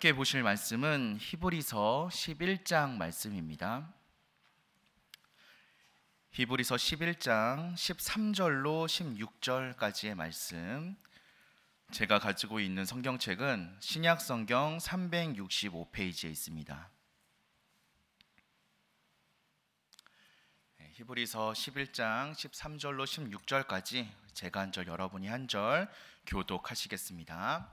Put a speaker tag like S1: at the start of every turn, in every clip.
S1: 함께 보실 말씀은 히브리서 11장 말씀입니다. 히브리서 11장 13절로 16절까지의 말씀. 제가 가지고 있는 성경책은 신약성경 365페이지에 있습니다. 히브리서 11장 13절로 16절까지 제가 한 절 여러분이 한 절 교독하시겠습니다.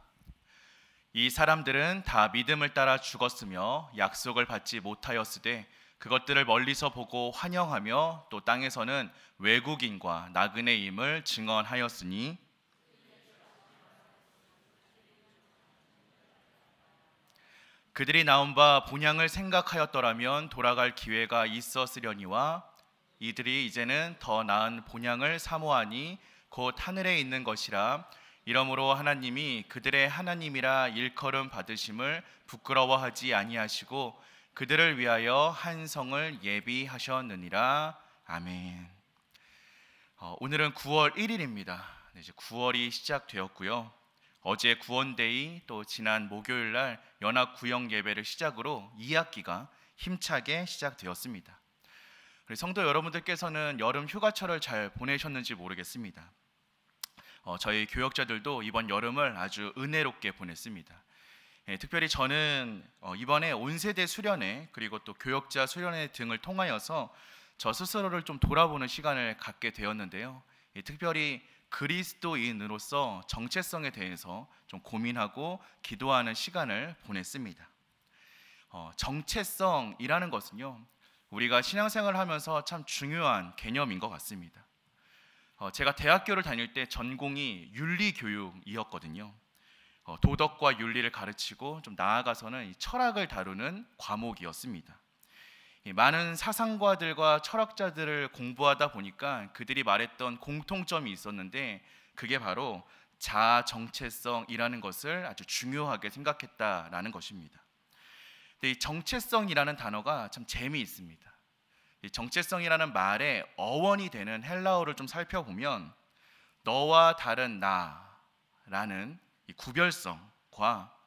S1: 이 사람들은 다 믿음을 따라 죽었으며 약속을 받지 못하였으되 그것들을 멀리서 보고 환영하며 또 땅에서는 외국인과 나그네임을 증언하였으니 그들이 나온 바 본향을 생각하였더라면 돌아갈 기회가 있었으려니와 이들이 이제는 더 나은 본향을 사모하니 곧 하늘에 있는 것이라. 이러므로 하나님이 그들의 하나님이라 일컬음 받으심을 부끄러워하지 아니하시고 그들을 위하여 한 성을 예비하셨느니라. 아멘. 오늘은 9월 1일입니다. 이제 9월이 시작되었고요. 어제 구원데이 또 지난 목요일 날 연합 구역 예배를 시작으로 2학기가 힘차게 시작되었습니다. 성도 여러분들께서는 여름 휴가철을 잘 보내셨는지 모르겠습니다. 저희 교역자들도 이번 여름을 아주 은혜롭게 보냈습니다. 특별히 저는 이번에 온세대 수련회 그리고 또 교역자 수련회 등을 통하여서 저 스스로를 좀 돌아보는 시간을 갖게 되었는데요. 특별히 그리스도인으로서 정체성에 대해서 좀 고민하고 기도하는 시간을 보냈습니다. 정체성이라는 것은요, 우리가 신앙생활을 하면서 참 중요한 개념인 것 같습니다. 제가 대학교를 다닐 때 전공이 윤리교육이었거든요. 도덕과 윤리를 가르치고 좀 나아가서는 철학을 다루는 과목이었습니다. 많은 사상가들과 철학자들을 공부하다 보니까 그들이 말했던 공통점이 있었는데 그게 바로 자아 정체성이라는 것을 아주 중요하게 생각했다라는 것입니다. 근데 이 정체성이라는 단어가 참 재미있습니다. 이 정체성이라는 말의 어원이 되는 헬라어를 좀 살펴보면 너와 다른 나라는 이 구별성과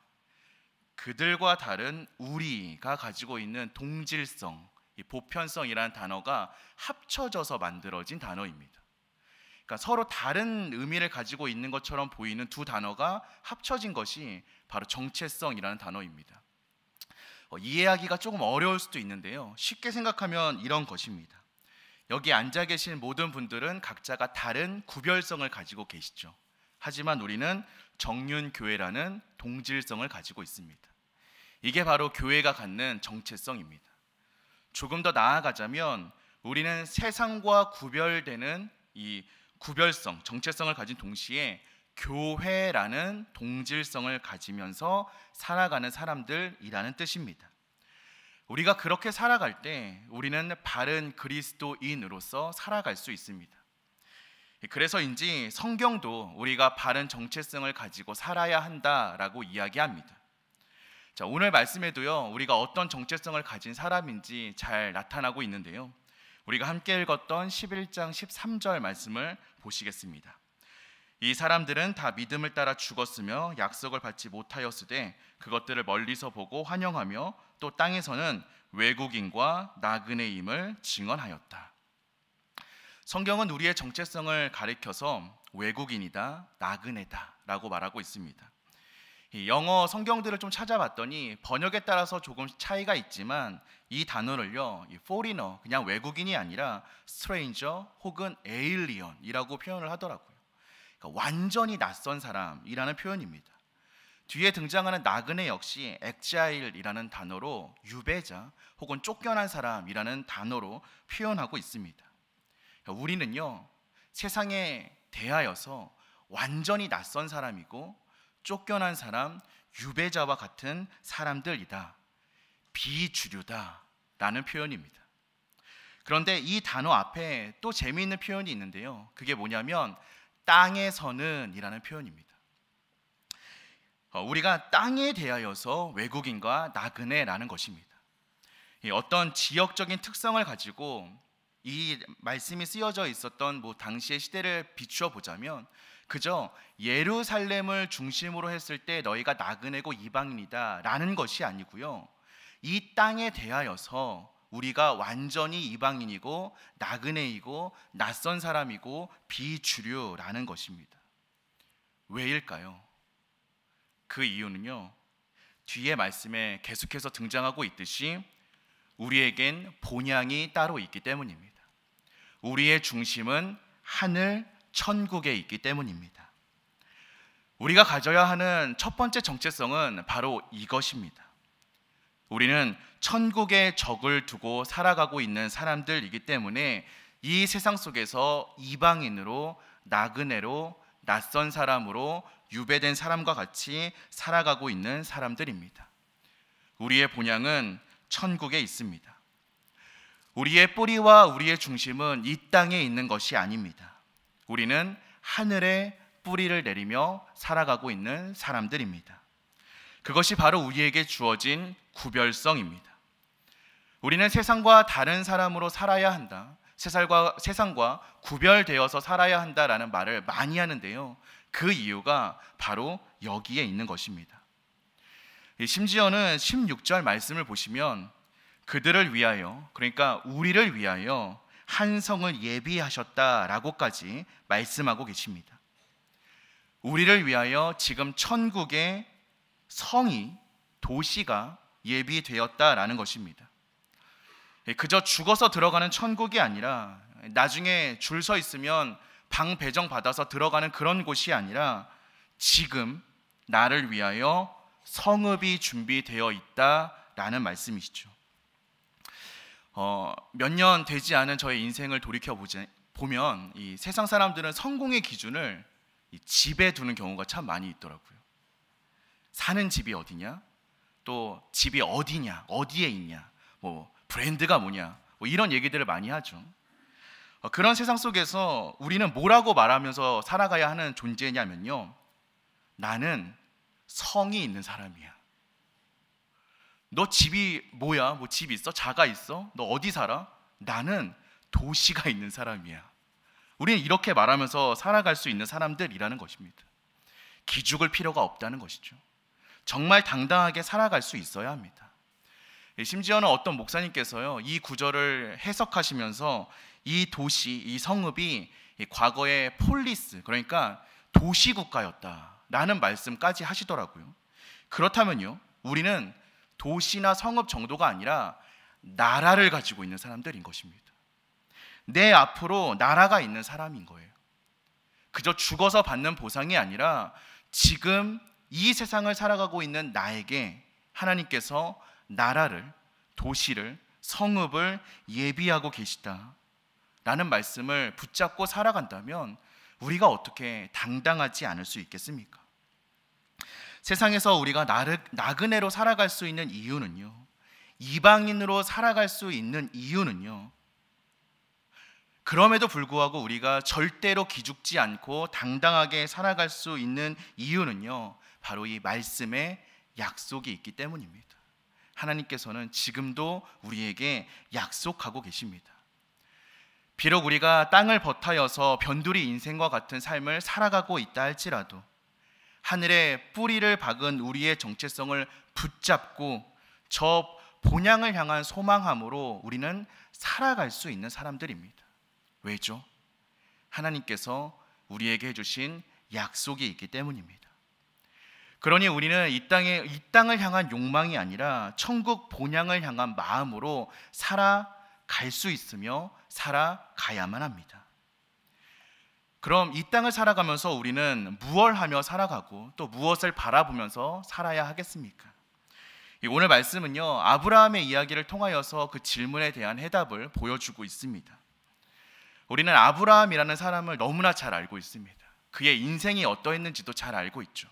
S1: 그들과 다른 우리가 가지고 있는 동질성, 이 보편성이라는 단어가 합쳐져서 만들어진 단어입니다. 그러니까 서로 다른 의미를 가지고 있는 것처럼 보이는 두 단어가 합쳐진 것이 바로 정체성이라는 단어입니다. 이해하기가 조금 어려울 수도 있는데요. 쉽게 생각하면 이런 것입니다. 여기 앉아 계신 모든 분들은 각자가 다른 구별성을 가지고 계시죠. 하지만 우리는 정륜교회라는 동질성을 가지고 있습니다. 이게 바로 교회가 갖는 정체성입니다. 조금 더 나아가자면 우리는 세상과 구별되는 이 구별성, 정체성을 가진 동시에 교회라는 동질성을 가지면서 살아가는 사람들이라는 뜻입니다. 우리가 그렇게 살아갈 때 우리는 바른 그리스도인으로서 살아갈 수 있습니다. 그래서인지 성경도 우리가 바른 정체성을 가지고 살아야 한다라고 이야기합니다. 자, 오늘 말씀에도요, 우리가 어떤 정체성을 가진 사람인지 잘 나타나고 있는데요. 우리가 함께 읽었던 11장 13절 말씀을 보시겠습니다. 이 사람들은 다 믿음을 따라 죽었으며 약속을 받지 못하였으되 그것들을 멀리서 보고 환영하며 또 땅에서는 외국인과 나그네임을 증언하였다. 성경은 우리의 정체성을 가리켜서 외국인이다, 나그네다 라고 말하고 있습니다. 영어 성경들을 좀 찾아봤더니 번역에 따라서 조금 차이가 있지만 이 단어를요, foreigner, 그냥 외국인이 아니라 stranger 혹은 alien이라고 표현을 하더라고요. 그러니까 완전히 낯선 사람이라는 표현입니다. 뒤에 등장하는 나그네 역시 exile이라는 단어로 유배자 혹은 쫓겨난 사람이라는 단어로 표현하고 있습니다. 그러니까 우리는요, 세상에 대하여서 완전히 낯선 사람이고 쫓겨난 사람, 유배자와 같은 사람들이다, 비주류다 라는 표현입니다. 그런데 이 단어 앞에 또 재미있는 표현이 있는데요. 그게 뭐냐면 땅에서는 이라는 표현입니다. 우리가 땅에 대하여서 외국인과 나그네라는 것입니다. 어떤 지역적인 특성을 가지고 이 말씀이 쓰여져 있었던 당시의 시대를 비추어 보자면 그저 예루살렘을 중심으로 했을 때 너희가 나그네고 이방인이다 라는 것이 아니고요, 이 땅에 대하여서 우리가 완전히 이방인이고 나그네이고 낯선 사람이고 비주류라는 것입니다. 왜일까요? 그 이유는요, 뒤에 말씀에 계속해서 등장하고 있듯이 우리에겐 본향이 따로 있기 때문입니다. 우리의 중심은 하늘 천국에 있기 때문입니다. 우리가 가져야 하는 첫 번째 정체성은 바로 이것입니다. 우리는 천국에 적을 두고 살아가고 있는 사람들이기 때문에 이 세상 속에서 이방인으로, 나그네로, 낯선 사람으로, 유배된 사람과 같이 살아가고 있는 사람들입니다. 우리의 본향은 천국에 있습니다. 우리의 뿌리와 우리의 중심은 이 땅에 있는 것이 아닙니다. 우리는 하늘에 뿌리를 내리며 살아가고 있는 사람들입니다. 그것이 바로 우리에게 주어진 구별성입니다. 우리는 세상과 다른 사람으로 살아야 한다, 세상과 구별되어서 살아야 한다라는 말을 많이 하는데요, 그 이유가 바로 여기에 있는 것입니다. 심지어는 16절 말씀을 보시면 그들을 위하여, 그러니까 우리를 위하여 한 성을 예비하셨다라고까지 말씀하고 계십니다. 우리를 위하여 지금 천국의 성이, 도시가 예비되었다라는 것입니다. 그저 죽어서 들어가는 천국이 아니라, 나중에 줄 서 있으면 방 배정 받아서 들어가는 그런 곳이 아니라, 지금 나를 위하여 성읍이 준비되어 있다라는 말씀이시죠. 몇 년 되지 않은 저의 인생을 돌이켜보면 이 세상 사람들은 성공의 기준을 이 집에 두는 경우가 참 많이 있더라고요. 사는 집이 어디냐, 또 집이 어디냐, 어디에 있냐, 뭐 브랜드가 뭐냐, 뭐 이런 얘기들을 많이 하죠. 그런 세상 속에서 우리는 뭐라고 말하면서 살아가야 하는 존재냐면요, 나는 성이 있는 사람이야. 너 집이 뭐야? 뭐 집 있어? 자가 있어? 너 어디 살아? 나는 도시가 있는 사람이야. 우리는 이렇게 말하면서 살아갈 수 있는 사람들이라는 것입니다. 기죽을 필요가 없다는 것이죠. 정말 당당하게 살아갈 수 있어야 합니다. 심지어는 어떤 목사님께서요, 이 구절을 해석하시면서 이 도시, 이 성읍이 과거의 폴리스, 그러니까 도시국가였다라는 말씀까지 하시더라고요. 그렇다면요, 우리는 도시나 성읍 정도가 아니라 나라를 가지고 있는 사람들인 것입니다. 내 앞으로 나라가 있는 사람인 거예요. 그저 죽어서 받는 보상이 아니라 지금 이 세상을 살아가고 있는 나에게 하나님께서 나라를, 도시를, 성읍을 예비하고 계시다라는 말씀을 붙잡고 살아간다면 우리가 어떻게 당당하지 않을 수 있겠습니까? 세상에서 우리가 나그네로 살아갈 수 있는 이유는요, 이방인으로 살아갈 수 있는 이유는요, 그럼에도 불구하고 우리가 절대로 기죽지 않고 당당하게 살아갈 수 있는 이유는요, 바로 이 말씀에 약속이 있기 때문입니다. 하나님께서는 지금도 우리에게 약속하고 계십니다. 비록 우리가 땅을 버타여서 변두리 인생과 같은 삶을 살아가고 있다 할지라도 하늘에 뿌리를 박은 우리의 정체성을 붙잡고 저 본향을 향한 소망함으로 우리는 살아갈 수 있는 사람들입니다. 왜죠? 하나님께서 우리에게 해주신 약속이 있기 때문입니다. 그러니 우리는 이 땅을 향한 욕망이 아니라 천국 본향을 향한 마음으로 살아갈 수 있으며 살아가야만 합니다. 그럼 이 땅을 살아가면서 우리는 무엇을 하며 살아가고 또 무엇을 바라보면서 살아야 하겠습니까? 오늘 말씀은요, 아브라함의 이야기를 통하여서 그 질문에 대한 해답을 보여주고 있습니다. 우리는 아브라함이라는 사람을 너무나 잘 알고 있습니다. 그의 인생이 어떠했는지도 잘 알고 있죠.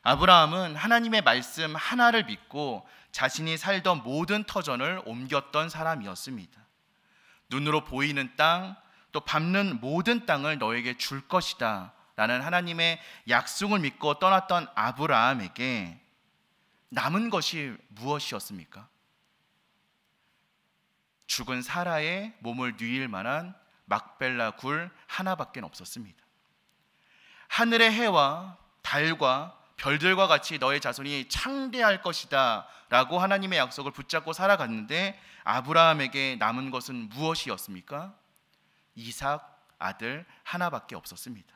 S1: 아브라함은 하나님의 말씀 하나를 믿고 자신이 살던 모든 터전을 옮겼던 사람이었습니다. 눈으로 보이는 땅, 또 밟는 모든 땅을 너에게 줄 것이다 라는 하나님의 약속을 믿고 떠났던 아브라함에게 남은 것이 무엇이었습니까? 죽은 사라의 몸을 누일 만한 막벨라 굴 하나밖에 없었습니다. 하늘의 해와 달과 별들과 같이 너의 자손이 창대할 것이다 라고 하나님의 약속을 붙잡고 살아갔는데 아브라함에게 남은 것은 무엇이었습니까? 이삭 아들 하나밖에 없었습니다.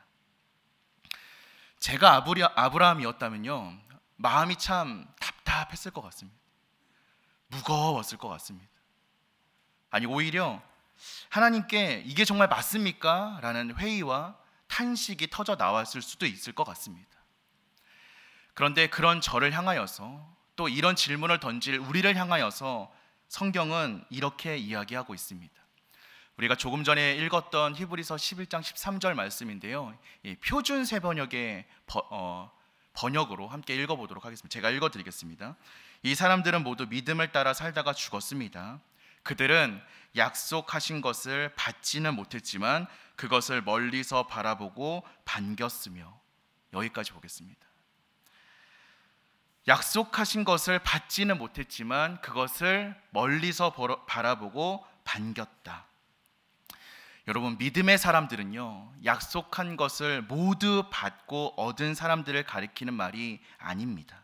S1: 제가 아브라함이었다면요, 마음이 참 답답했을 것 같습니다. 무거웠을 것 같습니다. 아니, 오히려 하나님께 이게 정말 맞습니까? 라는 회의와 탄식이 터져 나왔을 수도 있을 것 같습니다. 그런데 그런 저를 향하여서, 또 이런 질문을 던질 우리를 향하여서 성경은 이렇게 이야기하고 있습니다. 우리가 조금 전에 읽었던 히브리서 11장 13절 말씀인데요, 이 표준 세번역의 번역으로 함께 읽어보도록 하겠습니다. 제가 읽어드리겠습니다. 이 사람들은 모두 믿음을 따라 살다가 죽었습니다. 그들은 약속하신 것을 받지는 못했지만 그것을 멀리서 바라보고 반겼으며. 여기까지 보겠습니다. 약속하신 것을 받지는 못했지만 그것을 멀리서 바라보고 반겼다. 여러분, 믿음의 사람들은요, 약속한 것을 모두 받고 얻은 사람들을 가리키는 말이 아닙니다.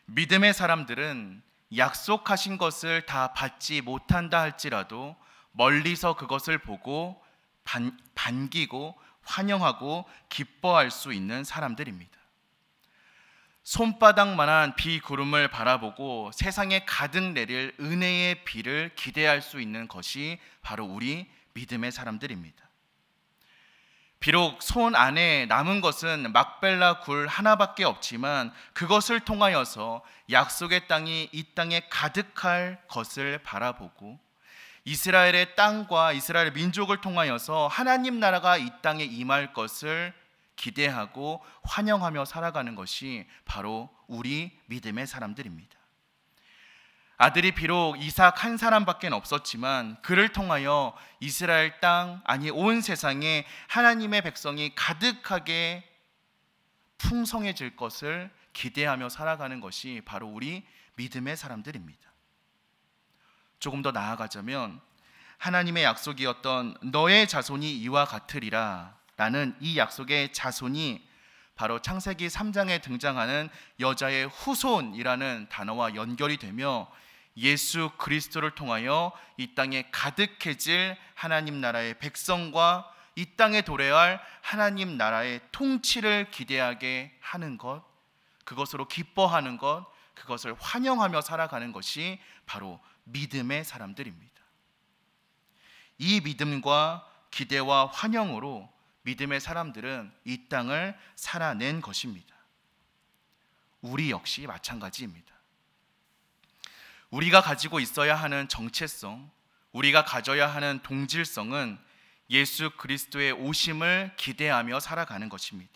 S1: 믿음의 사람들은 약속하신 것을 다 받지 못한다 할지라도 멀리서 그것을 보고 반기고 환영하고 기뻐할 수 있는 사람들입니다. 손바닥만한 비구름을 바라보고 세상에 가득 내릴 은혜의 비를 기대할 수 있는 것이 바로 우리 믿음의 사람들입니다. 비록 손 안에 남은 것은 막벨라 굴 하나밖에 없지만 그것을 통하여서 약속의 땅이 이 땅에 가득할 것을 바라보고 이스라엘의 땅과 이스라엘 민족을 통하여서 하나님 나라가 이 땅에 임할 것을 기대하고 환영하며 살아가는 것이 바로 우리 믿음의 사람들입니다. 아들이 비록 이삭 한 사람밖에 없었지만 그를 통하여 이스라엘 땅, 아니 온 세상에 하나님의 백성이 가득하게 풍성해질 것을 기대하며 살아가는 것이 바로 우리 믿음의 사람들입니다. 조금 더 나아가자면 하나님의 약속이었던 너의 자손이 이와 같으리라 라는 이 약속의 자손이 바로 창세기 3장에 등장하는 여자의 후손이라는 단어와 연결이 되며 예수 그리스도를 통하여 이 땅에 가득해질 하나님 나라의 백성과 이 땅에 도래할 하나님 나라의 통치를 기대하게 하는 것, 그것으로 기뻐하는 것, 그것을 환영하며 살아가는 것이 바로 믿음의 사람들입니다. 이 믿음과 기대와 환영으로 믿음의 사람들은 이 땅을 살아낸 것입니다. 우리 역시 마찬가지입니다. 우리가 가지고 있어야 하는 정체성, 우리가 가져야 하는 동질성은 예수 그리스도의 오심을 기대하며 살아가는 것입니다.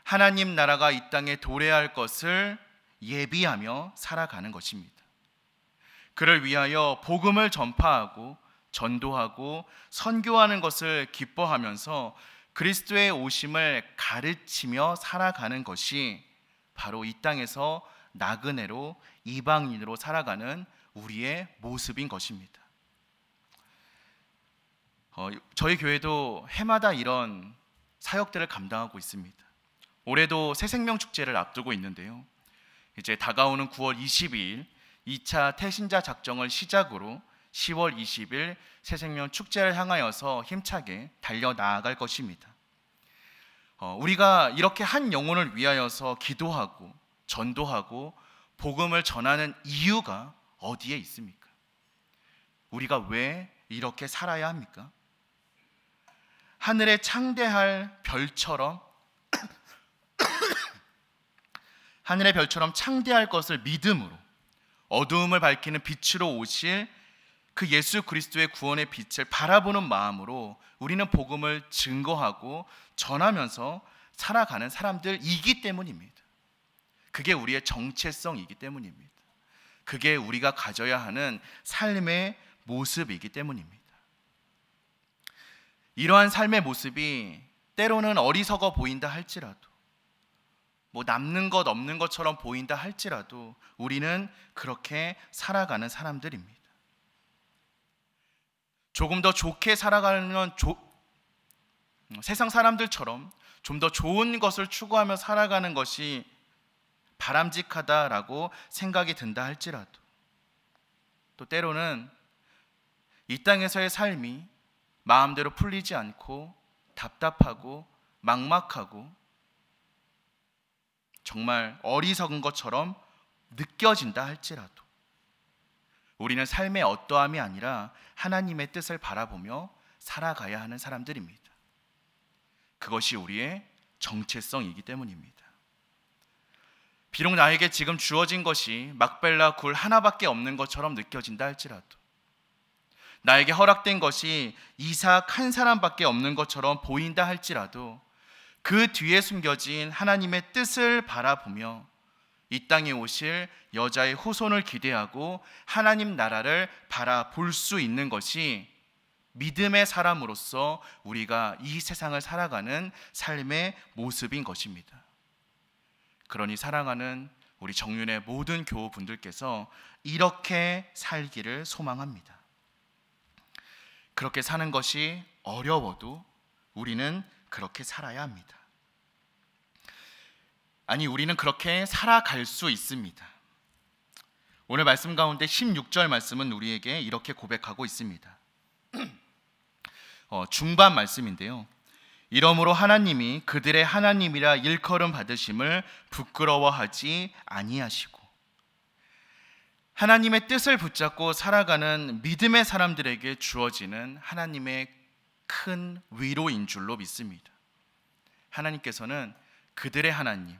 S1: 하나님 나라가 이 땅에 도래할 것을 예비하며 살아가는 것입니다. 그를 위하여 복음을 전파하고 전도하고 선교하는 것을 기뻐하면서 그리스도의 오심을 가르치며 살아가는 것이 바로 이 땅에서 나그네로 이방인으로 살아가는 우리의 모습인 것입니다. 저희 교회도 해마다 이런 사역들을 감당하고 있습니다. 올해도 새생명 축제를 앞두고 있는데요, 이제 다가오는 9월 22일 2차 태신자 작정을 시작으로 10월 20일 새생명 축제를 향하여서 힘차게 달려나아갈 것입니다. 우리가 이렇게 한 영혼을 위하여서 기도하고 전도하고 복음을 전하는 이유가 어디에 있습니까? 우리가 왜 이렇게 살아야 합니까? 하늘에 창대할 별처럼 하늘의 별처럼 창대할 것을 믿음으로 어두움을 밝히는 빛으로 오실 그 예수 그리스도의 구원의 빛을 바라보는 마음으로 우리는 복음을 증거하고 전하면서 살아가는 사람들이기 때문입니다. 그게 우리의 정체성이기 때문입니다. 그게 우리가 가져야 하는 삶의 모습이기 때문입니다. 이러한 삶의 모습이 때로는 어리석어 보인다 할지라도, 남는 것 없는 것처럼 보인다 할지라도 우리는 그렇게 살아가는 사람들입니다. 조금 더 좋게 살아가면 세상 사람들처럼 좀 더 좋은 것을 추구하며 살아가는 것이 바람직하다라고 생각이 든다 할지라도, 또 때로는 이 땅에서의 삶이 마음대로 풀리지 않고 답답하고 막막하고 정말 어리석은 것처럼 느껴진다 할지라도 우리는 삶의 어떠함이 아니라 하나님의 뜻을 바라보며 살아가야 하는 사람들입니다. 그것이 우리의 정체성이기 때문입니다. 비록 나에게 지금 주어진 것이 막벨라 굴 하나밖에 없는 것처럼 느껴진다 할지라도, 나에게 허락된 것이 이삭 한 사람밖에 없는 것처럼 보인다 할지라도, 그 뒤에 숨겨진 하나님의 뜻을 바라보며 이 땅에 오실 여자의 후손을 기대하고 하나님 나라를 바라볼 수 있는 것이 믿음의 사람으로서 우리가 이 세상을 살아가는 삶의 모습인 것입니다. 그러니 사랑하는 우리 정윤의 모든 교우분들께서 이렇게 살기를 소망합니다. 그렇게 사는 것이 어려워도 우리는 그렇게 살아야 합니다. 아니, 우리는 그렇게 살아갈 수 있습니다. 오늘 말씀 가운데 16절 말씀은 우리에게 이렇게 고백하고 있습니다. 중반 말씀인데요. 이러므로 하나님이 그들의 하나님이라 일컬음 받으심을 부끄러워하지 아니하시고, 하나님의 뜻을 붙잡고 살아가는 믿음의 사람들에게 주어지는 하나님의 큰 위로인 줄로 믿습니다. 하나님께서는 그들의 하나님,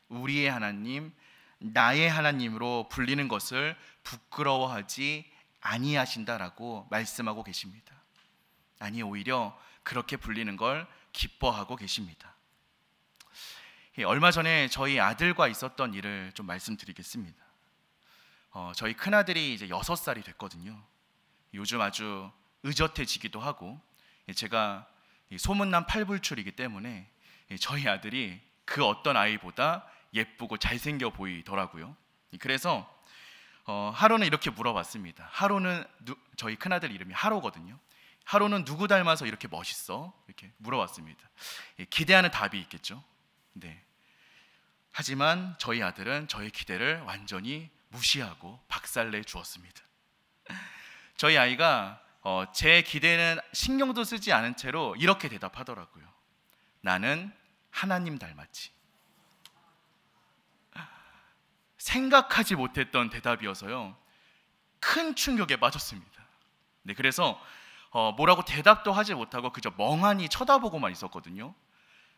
S1: 우리의 하나님, 나의 하나님으로 불리는 것을 부끄러워하지 아니하신다라고 말씀하고 계십니다. 아니, 오히려 그렇게 불리는 걸 기뻐하고 계십니다. 얼마 전에 저희 아들과 있었던 일을 좀 말씀드리겠습니다. 저희 큰아들이 이제 6살이 됐거든요. 요즘 아주 의젓해지기도 하고, 제가 소문난 팔불출이기 때문에 저희 아들이 그 어떤 아이보다 예쁘고 잘생겨 보이더라고요. 그래서 하루는 이렇게 물어봤습니다. 하루는 저희 큰아들 이름이 하로거든요. 하로는 누구 닮아서 이렇게 멋있어? 이렇게 물어봤습니다. 기대하는 답이 있겠죠. 네. 하지만 저희 아들은 저의 기대를 완전히 무시하고 박살내 주었습니다. 저희 아이가 제 기대는 신경도 쓰지 않은 채로 이렇게 대답하더라고요. 나는 하나님 닮았지. 생각하지 못했던 대답이어서요, 큰 충격에 빠졌습니다. 네, 그래서 뭐라고 대답도 하지 못하고 그저 멍하니 쳐다보고만 있었거든요.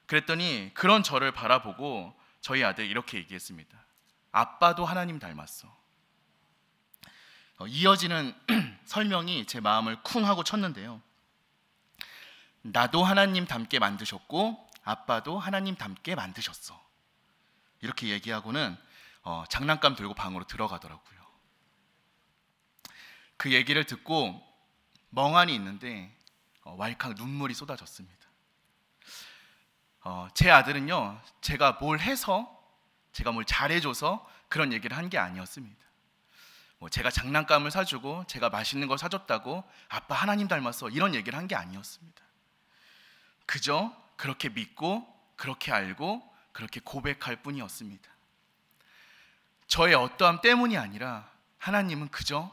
S1: 그랬더니 그런 저를 바라보고 저희 아들이 이렇게 얘기했습니다. 아빠도 하나님 닮았어. 이어지는 설명이 제 마음을 쿵 하고 쳤는데요. 나도 하나님 닮게 만드셨고 아빠도 하나님 닮게 만드셨어. 이렇게 얘기하고는 장난감 들고 방으로 들어가더라고요. 그 얘기를 듣고 멍하니 있는데 왈칵 눈물이 쏟아졌습니다. 제 아들은요, 제가 뭘 해서, 제가 뭘 잘해줘서 그런 얘기를 한 게 아니었습니다. 제가 장난감을 사주고 제가 맛있는 걸 사줬다고 아빠 하나님 닮았어 이런 얘기를 한 게 아니었습니다. 그저 그렇게 믿고 그렇게 알고 그렇게 고백할 뿐이었습니다. 저의 어떠함 때문이 아니라 하나님은 그저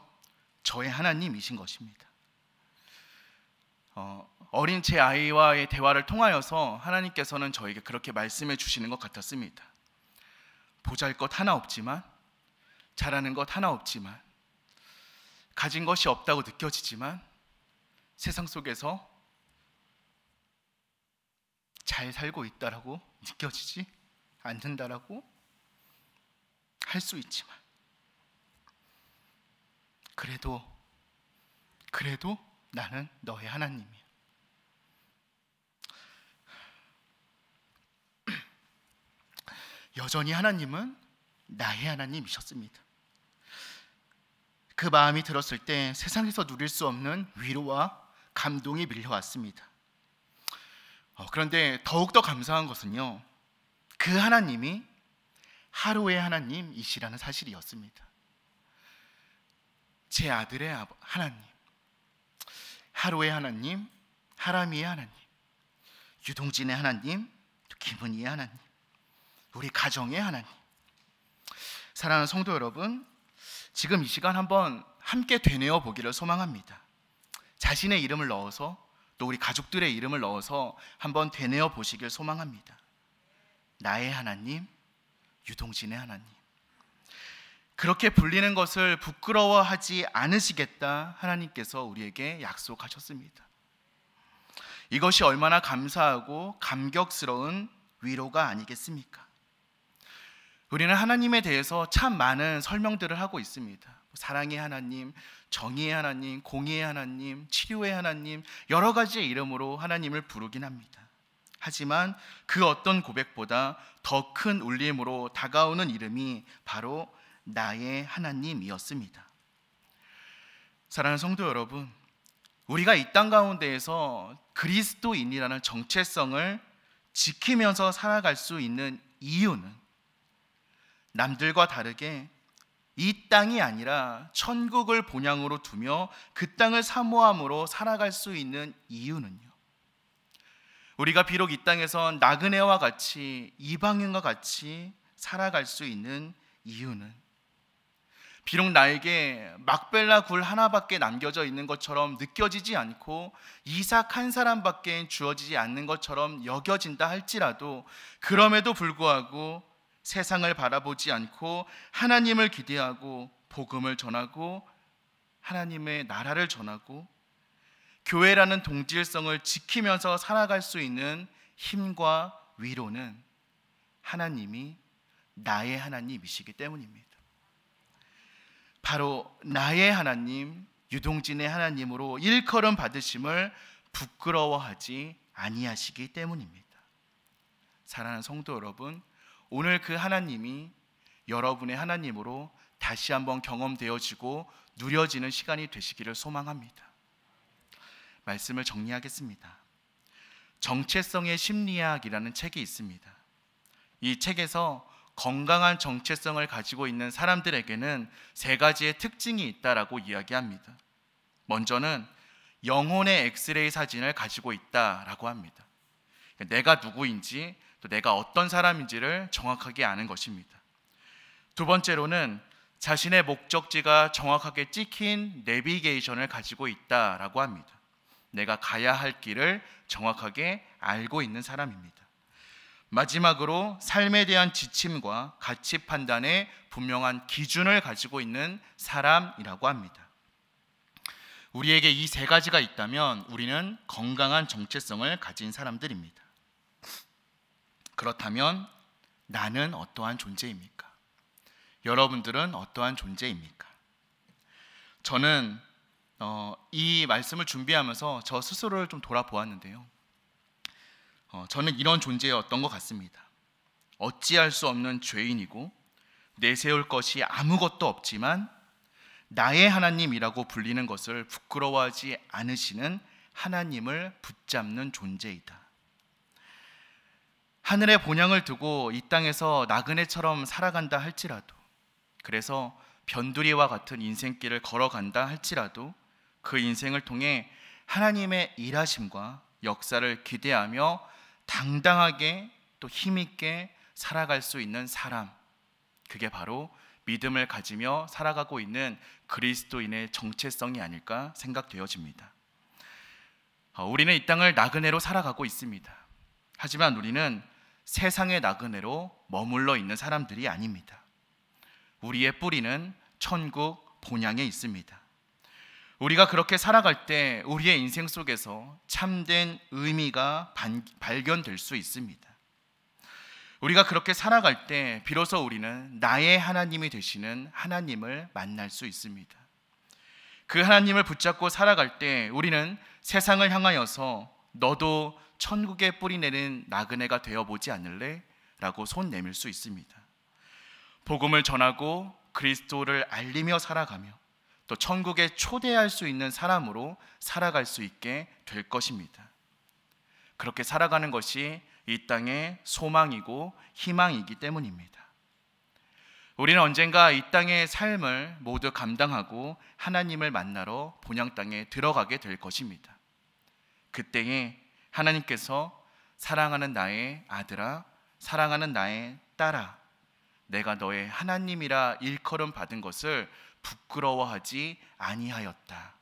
S1: 저의 하나님이신 것입니다. 어린 제 아이와의 대화를 통하여서 하나님께서는 저에게 그렇게 말씀해 주시는 것 같았습니다. 보잘것 하나 없지만, 잘하는 것 하나 없지만, 가진 것이 없다고 느껴지지만 세상 속에서 잘 살고 있다라고 느껴지지 않는다라고 할 수 있지만, 그래도 나는 너의 하나님이야. 여전히 하나님은 나의 하나님이셨습니다. 그 마음이 들었을 때 세상에서 누릴 수 없는 위로와 감동이 밀려왔습니다. 그런데 더욱더 감사한 것은요, 그 하나님이 하루의 하나님이시라는 사실이었습니다. 제 아들의 하나님, 하루의 하나님, 하람이의 하나님, 유동진의 하나님,
S2: 또 기분이의 하나님, 우리 가정의 하나님. 사랑하는 성도 여러분, 지금 이 시간 한번 함께 되뇌어 보기를 소망합니다. 자신의 이름을 넣어서, 또 우리 가족들의 이름을 넣어서 한번 되뇌어 보시길 소망합니다. 나의 하나님, 유동진의 하나님. 그렇게 불리는 것을 부끄러워하지 않으시겠다 하나님께서 우리에게 약속하셨습니다. 이것이 얼마나 감사하고 감격스러운 위로가 아니겠습니까? 우리는 하나님에 대해서 참 많은 설명들을 하고 있습니다. 사랑의 하나님, 정의의 하나님, 공의의 하나님, 치료의 하나님, 여러 가지의 이름으로 하나님을 부르긴 합니다. 하지만 그 어떤 고백보다 더 큰 울림으로 다가오는 이름이 바로 나의 하나님이었습니다. 사랑하는 성도 여러분, 우리가 이 땅 가운데에서 그리스도인이라는 정체성을 지키면서 살아갈 수 있는 이유는 남들과 다르게 이 땅이 아니라 천국을 본향으로 두며 그 땅을 사모함으로 살아갈 수 있는 이유는요, 우리가 비록 이 땅에서 나그네와 같이 이방인과 같이 살아갈 수 있는 이유는, 비록 나에게 막벨라 굴 하나밖에 남겨져 있는 것처럼 느껴지지 않고 이삭 한 사람밖에 주어지지 않는 것처럼 여겨진다 할지라도, 그럼에도 불구하고 세상을 바라보지 않고 하나님을 기대하고 복음을 전하고 하나님의 나라를 전하고 교회라는 동질성을 지키면서 살아갈 수 있는 힘과 위로는 하나님이 나의 하나님이시기 때문입니다. 바로 나의 하나님, 유동진의 하나님으로 일컬음 받으심을 부끄러워하지 아니하시기 때문입니다. 사랑하는 성도 여러분, 오늘 그 하나님이 여러분의 하나님으로 다시 한번 경험되어지고 누려지는 시간이 되시기를 소망합니다. 말씀을 정리하겠습니다. 정체성의 심리학이라는 책이 있습니다. 이 책에서 건강한 정체성을 가지고 있는 사람들에게는 세 가지의 특징이 있다라고 이야기합니다. 먼저는 영혼의 엑스레이 사진을 가지고 있다라고 합니다. 내가 누구인지, 또 내가 어떤 사람인지를 정확하게 아는 것입니다. 두 번째로는 자신의 목적지가 정확하게 찍힌 내비게이션을 가지고 있다라고 합니다. 내가 가야 할 길을 정확하게 알고 있는 사람입니다. 마지막으로 삶에 대한 지침과 가치 판단에 분명한 기준을 가지고 있는 사람이라고 합니다. 우리에게 이 세 가지가 있다면 우리는 건강한 정체성을 가진 사람들입니다. 그렇다면 나는 어떠한 존재입니까? 여러분들은 어떠한 존재입니까? 저는 이 말씀을 준비하면서 저 스스로를 좀 돌아보았는데요. 저는 이런 존재였던 것 같습니다. 어찌할 수 없는 죄인이고 내세울 것이 아무것도 없지만 나의 하나님이라고 불리는 것을 부끄러워하지 않으시는 하나님을 붙잡는 존재이다. 하늘의 본향을 두고 이 땅에서 나그네처럼 살아간다 할지라도, 그래서 변두리와 같은 인생길을 걸어간다 할지라도 그 인생을 통해 하나님의 일하심과 역사를 기대하며 당당하게 또 힘있게 살아갈 수 있는 사람, 그게 바로 믿음을 가지며 살아가고 있는 그리스도인의 정체성이 아닐까 생각되어집니다. 우리는 이 땅을 나그네로 살아가고 있습니다. 하지만 우리는 세상의 나그네로 머물러 있는 사람들이 아닙니다. 우리의 뿌리는 천국 본향에 있습니다. 우리가 그렇게 살아갈 때 우리의 인생 속에서 참된 의미가 발견될 수 있습니다. 우리가 그렇게 살아갈 때 비로소 우리는 나의 하나님이 되시는 하나님을 만날 수 있습니다. 그 하나님을 붙잡고 살아갈 때 우리는 세상을 향하여서 너도 천국에 뿌리내는 나그네가 되어보지 않을래? 라고 손 내밀 수 있습니다. 복음을 전하고 그리스도를 알리며 살아가며 또 천국에 초대할 수 있는 사람으로 살아갈 수 있게 될 것입니다. 그렇게 살아가는 것이 이 땅의 소망이고 희망이기 때문입니다. 우리는 언젠가 이 땅의 삶을 모두 감당하고 하나님을 만나러 본향 땅에 들어가게 될 것입니다. 그때에 하나님께서 사랑하는 나의 아들아, 사랑하는 나의 딸아, 내가 너의 하나님이라 일컬음 받은 것을 부끄러워하지 아니하였다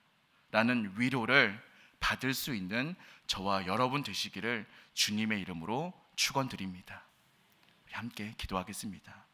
S2: 라는 위로를 받을 수 있는 저와 여러분 되시기를 주님의 이름으로 축원드립니다. 함께 기도하겠습니다.